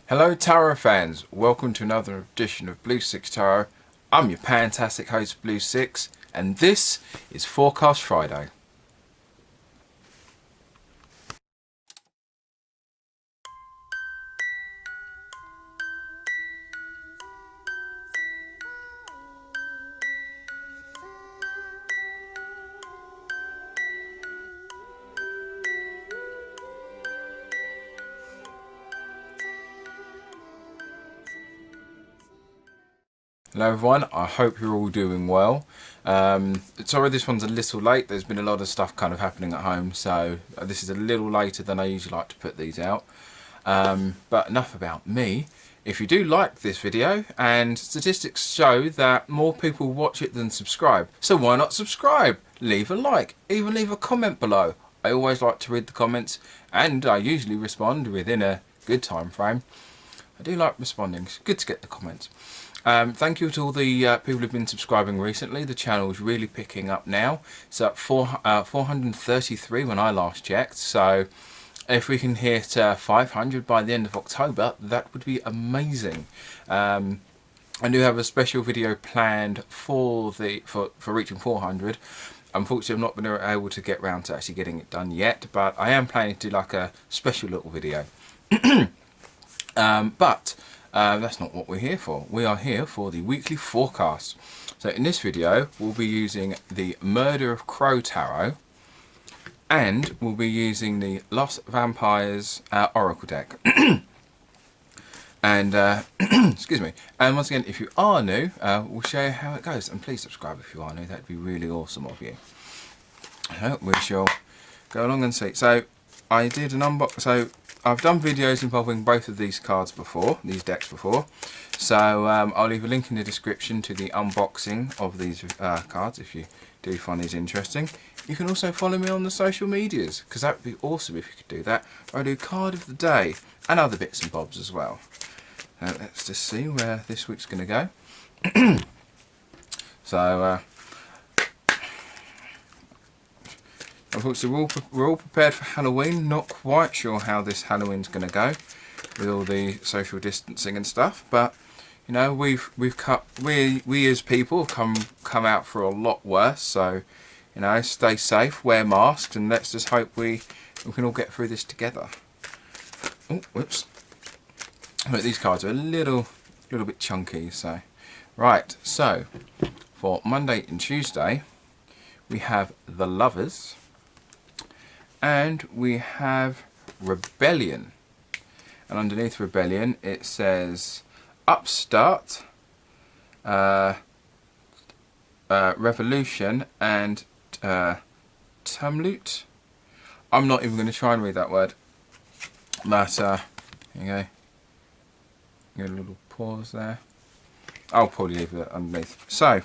Hello Tarot fans, welcome to another edition of Sicx Tarot. I'm your fantastic host Sicx, and this is Forecast Friday. Hello everyone, I hope you're all doing well. Sorry this one's a little late, there's been a lot of stuff kind of happening at home, so this is a little later than I usually like to put these out. But enough about me. If you do like this video, and statistics show that more people watch it than subscribe, so why not subscribe? Leave a like, even leave a comment below. I always like to read the comments, and I usually respond within a good time frame. I do like responding, it's good to get the comments. Thank you to all the people who've been subscribing recently. The channel is really picking up now. It's at 433 when I last checked, so if we can hit 500 by the end of October, that would be amazing. I do have a special video planned for reaching 400. Unfortunately, I've not been able to get round to actually getting it done yet, but I am planning to do like a special little video. That's not what we're here for. We are here for the weekly forecast. So in this video, we'll be using the Murder of Crow Tarot, and we'll be using the Lost Vampires Oracle deck. And excuse me. And once again, if you are new, we'll show you how it goes. And please subscribe if you are new. That'd be really awesome of you. We shall go along and see. So I did an unbox. So I've done videos involving both of these cards before, these decks before. So I'll leave a link in the description to the unboxing of these cards if you do find these interesting. You can also follow me on the social medias, because that would be awesome if you could do that. I do card of the day and other bits and bobs as well. Let's just see where this week's going to go. So unfortunately, we're all prepared for Halloween. Not quite sure how this Halloween's going to go with all the social distancing and stuff, but you know, we as people have come out for a lot worse. So you know, stay safe, wear masks, and let's just hope we can all get through this together. Oh, whoops! But these cards are a little bit chunky. So right, so for Monday and Tuesday, we have the Lovers. And we have Rebellion, and underneath Rebellion it says Upstart, Revolution, and Tumult. I'm not even going to try and read that word, but here you go. Get a little pause there. I'll probably leave it underneath. So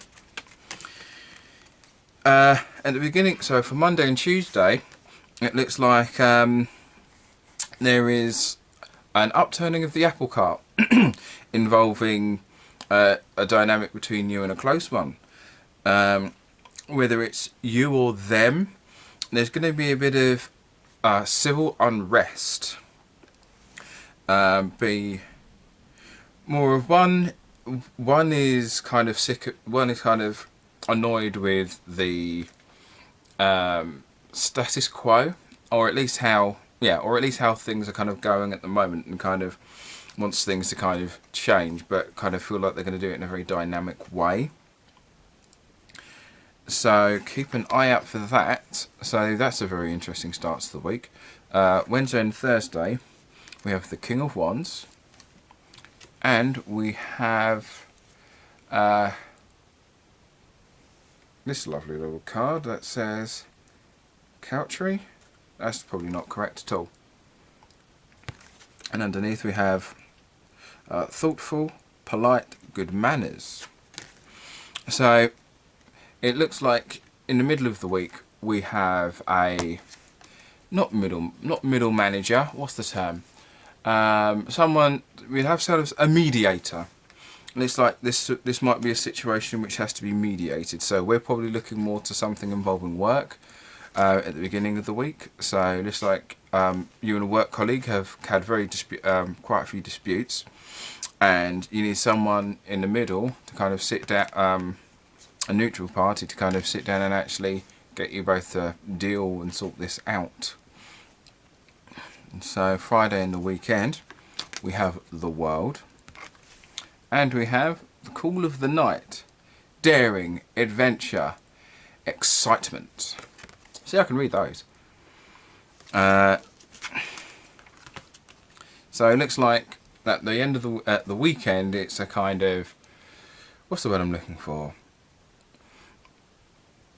at the beginning, so for Monday and Tuesday, it looks like there is an upturning of the apple cart involving a dynamic between you and a close one. Whether it's you or them, there's going to be a bit of civil unrest. Be more of one is kind of sick. One is kind of annoyed with the status quo, or at least how things are kind of going at the moment, and kind of wants things to kind of change, but kind of feel like they're going to do it in a very dynamic way. So keep an eye out for that. So that's a very interesting start to the week. Wednesday and Thursday, we have the King of Wands, and we have this lovely little card that says Country. That's probably not correct at all. And underneath we have thoughtful, polite, good manners. So it looks like in the middle of the week we have a not middle manager. What's the term? Someone we have sort of a mediator. And it's like this might be a situation which has to be mediated. So we're probably looking more to something involving work at the beginning of the week. So just like you and a work colleague have had quite a few disputes, and you need someone in the middle to kind of sit down, a neutral party to kind of sit down and actually get you both to deal and sort this out. And so Friday and the weekend, we have the World, and we have the Call of the Night, daring, adventure, excitement. See, I can read those. So it looks like at the end of the weekend, it's a kind of, what's the word I'm looking for?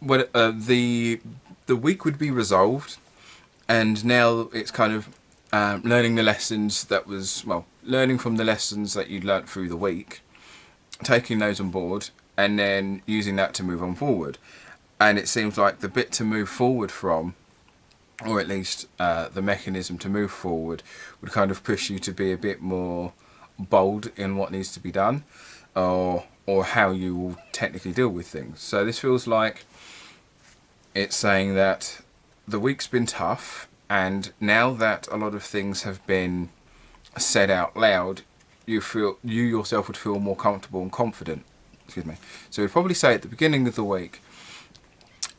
Well, the week would be resolved, and now it's kind of learning the lessons learning from the lessons that you'd learnt through the week, taking those on board, and then using that to move on forward. And it seems like the bit to move forward from, or at least the mechanism to move forward, would kind of push you to be a bit more bold in what needs to be done, or how you will technically deal with things. So this feels like it's saying that the week's been tough, and now that a lot of things have been said out loud, you yourself would feel more comfortable and confident. Excuse me. So we'd probably say at the beginning of the week,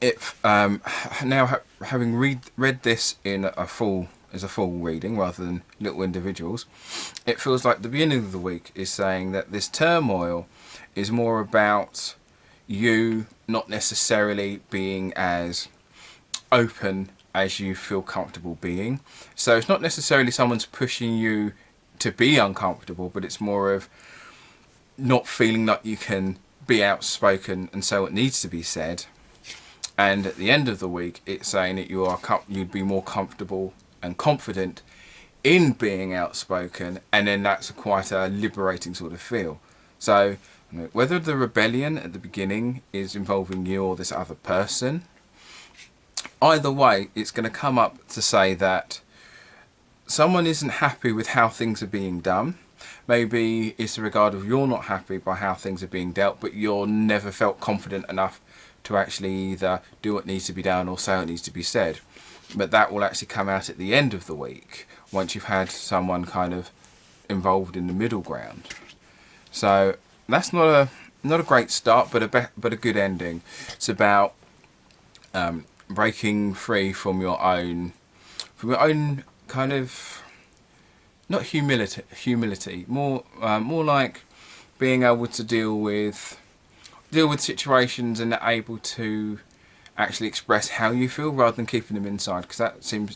if having read this in a full reading rather than little individuals, it feels like the beginning of the week is saying that this turmoil is more about you not necessarily being as open as you feel comfortable being. So it's not necessarily someone's pushing you to be uncomfortable, but it's more of not feeling that you can be outspoken and say what needs to be said. And at the end of the week, it's saying that you'd be more comfortable and confident in being outspoken, and then that's quite a liberating sort of feel. So whether the rebellion at the beginning is involving you or this other person, either way, it's going to come up to say that someone isn't happy with how things are being done. Maybe it's a regard of you're not happy by how things are being dealt, but you're never felt confident enough to actually either do what needs to be done or say what needs to be said. But that will actually come out at the end of the week, once you've had someone kind of involved in the middle ground. So that's not a great start, but a good ending. It's about breaking free from your own kind of, not humility, more like being able to deal with situations and able to actually express how you feel rather than keeping them inside, because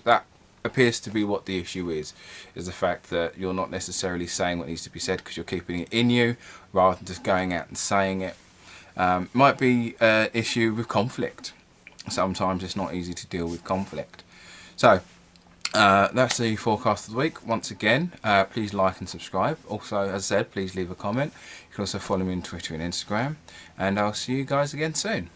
that appears to be what the issue is the fact that you're not necessarily saying what needs to be said because you're keeping it in you rather than just going out and saying it. Might be an issue with conflict. Sometimes it's not easy to deal with conflict. So that's the forecast of the week. Once again, please like and subscribe. Also, as I said, please leave a comment. You can also follow me on Twitter and Instagram, and I'll see you guys again soon.